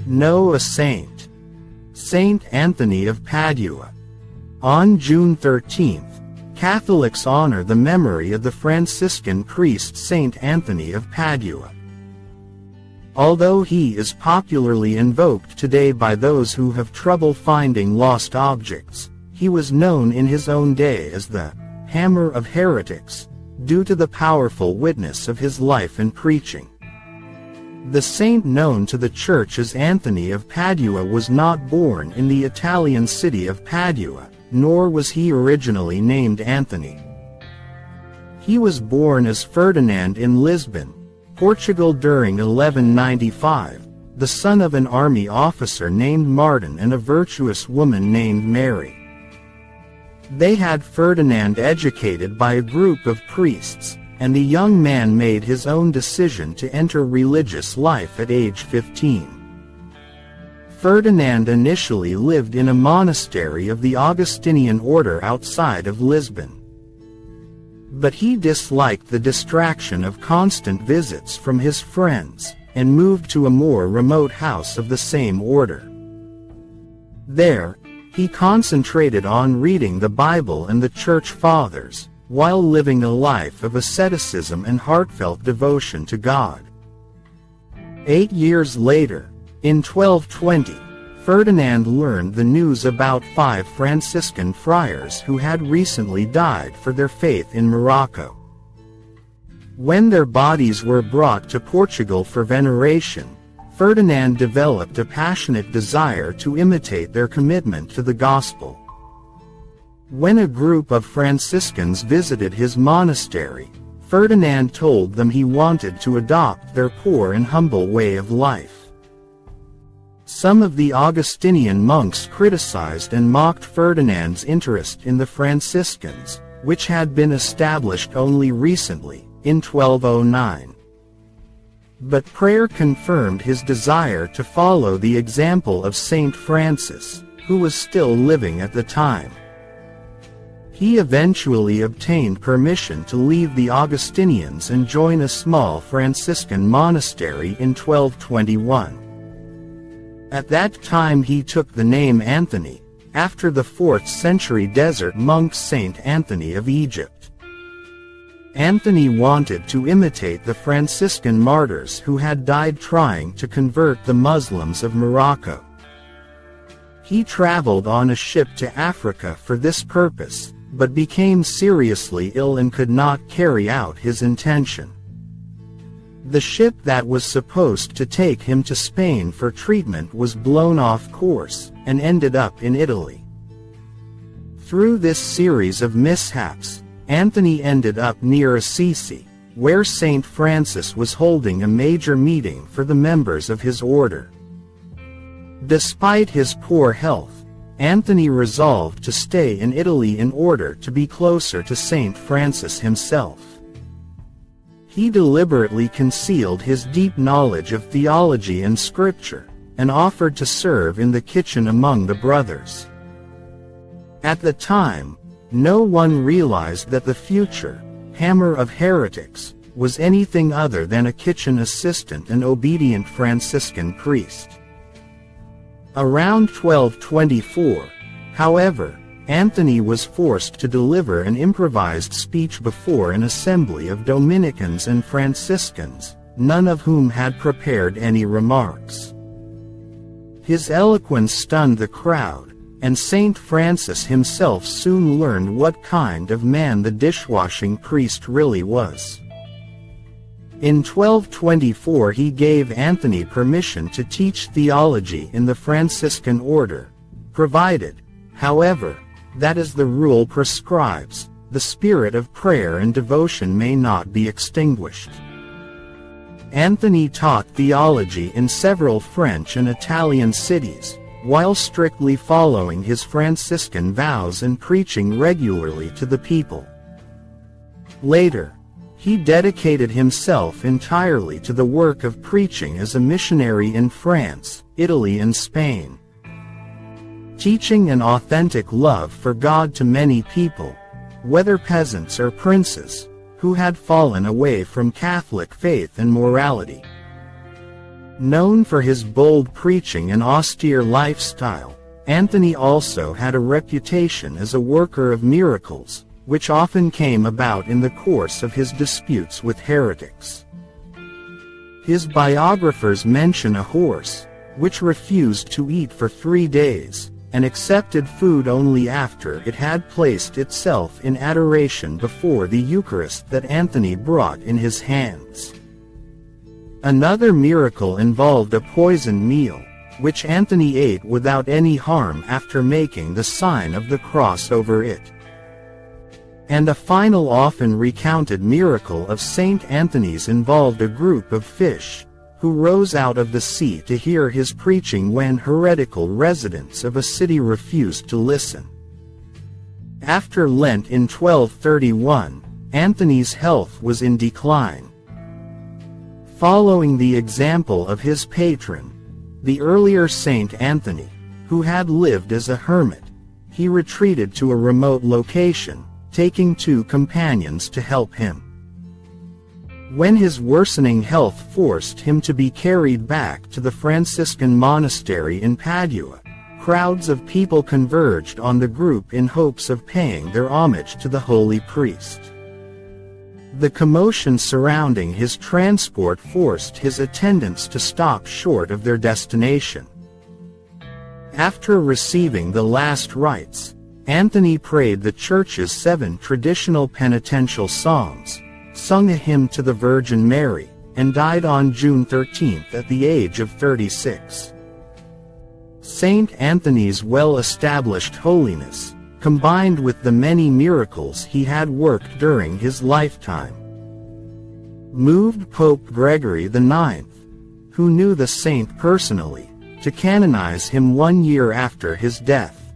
Know a saint. Saint Anthony of Padua. On June 13th, Catholics honor the memory of the Franciscan priest Saint Anthony of Padua. Although he is popularly invoked today by those who have trouble finding lost objects, he was known in his own day as the Hammer of Heretics, due to the powerful witness of his life and preaching. The saint known to the Church as Anthony of Padua was not born in the Italian city of Padua, nor was he originally named Anthony. He was born as Ferdinand in Lisbon, Portugal during 1195, the son of an army officer named Martin and a virtuous woman named Mary. They had Ferdinand educated by a group of priests, and the young man made his own decision to enter religious life at age 15. Ferdinand initially lived in a monastery of the Augustinian order outside of Lisbon. But he disliked the distraction of constant visits from his friends, and moved to a more remote house of the same order. There, he concentrated on reading the Bible and the Church Fathers, while living a life of asceticism and heartfelt devotion to God. 8 years later, in 1220, Ferdinand learned the news about 5 Franciscan friars who had recently died for their faith in Morocco. When their bodies were brought to Portugal for veneration, Ferdinand developed a passionate desire to imitate their commitment to the gospel. When a group of Franciscans visited his monastery, Ferdinand told them he wanted to adopt their poor and humble way of life. Some of the Augustinian monks criticized and mocked Ferdinand's interest in the Franciscans, which had been established only recently, in 1209. But prayer confirmed his desire to follow the example of Saint Francis, who was still living at the time. He eventually obtained permission to leave the Augustinians and join a small Franciscan monastery in 1221. At that time he took the name Anthony, after the 4th century desert monk Saint Anthony of Egypt. Anthony wanted to imitate the Franciscan martyrs who had died trying to convert the Muslims of Morocco. He traveled on a ship to Africa for this purpose, but became seriously ill and could not carry out his intention. The ship that was supposed to take him to Spain for treatment was blown off course, and ended up in Italy. Through this series of mishaps, Anthony ended up near Assisi, where Saint Francis was holding a major meeting for the members of his order. Despite his poor health, Anthony resolved to stay in Italy in order to be closer to Saint Francis himself. He deliberately concealed his deep knowledge of theology and scripture, and offered to serve in the kitchen among the brothers. At the time, no one realized that the future Hammer of Heretics was anything other than a kitchen assistant and obedient Franciscan priest. Around 1224, however, Anthony was forced to deliver an improvised speech before an assembly of Dominicans and Franciscans, none of whom had prepared any remarks. His eloquence stunned the crowd, and Saint Francis himself soon learned what kind of man the dishwashing priest really was. In 1224 he gave Anthony permission to teach theology in the Franciscan order, provided, however, that as the rule prescribes, the spirit of prayer and devotion may not be extinguished. Anthony taught theology in several French and Italian cities, while strictly following his Franciscan vows and preaching regularly to the people. Later, he dedicated himself entirely to the work of preaching as a missionary in France, Italy and Spain, teaching an authentic love for God to many people, whether peasants or princes, who had fallen away from Catholic faith and morality. Known for his bold preaching and austere lifestyle, Anthony also had a reputation as a worker of miracles, which often came about in the course of his disputes with heretics. His biographers mention a horse, which refused to eat for 3 days, and accepted food only after it had placed itself in adoration before the Eucharist that Anthony brought in his hands. Another miracle involved a poisoned meal, which Anthony ate without any harm after making the sign of the cross over it. And a final often recounted miracle of Saint Anthony's involved a group of fish, who rose out of the sea to hear his preaching when heretical residents of a city refused to listen. After Lent in 1231, Anthony's health was in decline. Following the example of his patron, the earlier Saint Anthony, who had lived as a hermit, he retreated to a remote location, taking 2 companions to help him. When his worsening health forced him to be carried back to the Franciscan monastery in Padua, crowds of people converged on the group in hopes of paying their homage to the holy priest. The commotion surrounding his transport forced his attendants to stop short of their destination. After receiving the last rites, Anthony prayed the Church's 7 traditional penitential psalms, sung a hymn to the Virgin Mary, and died on June 13 at the age of 36. Saint Anthony's well-established holiness, combined with the many miracles he had worked during his lifetime, moved Pope Gregory IX, who knew the saint personally, to canonize him 1 year after his death.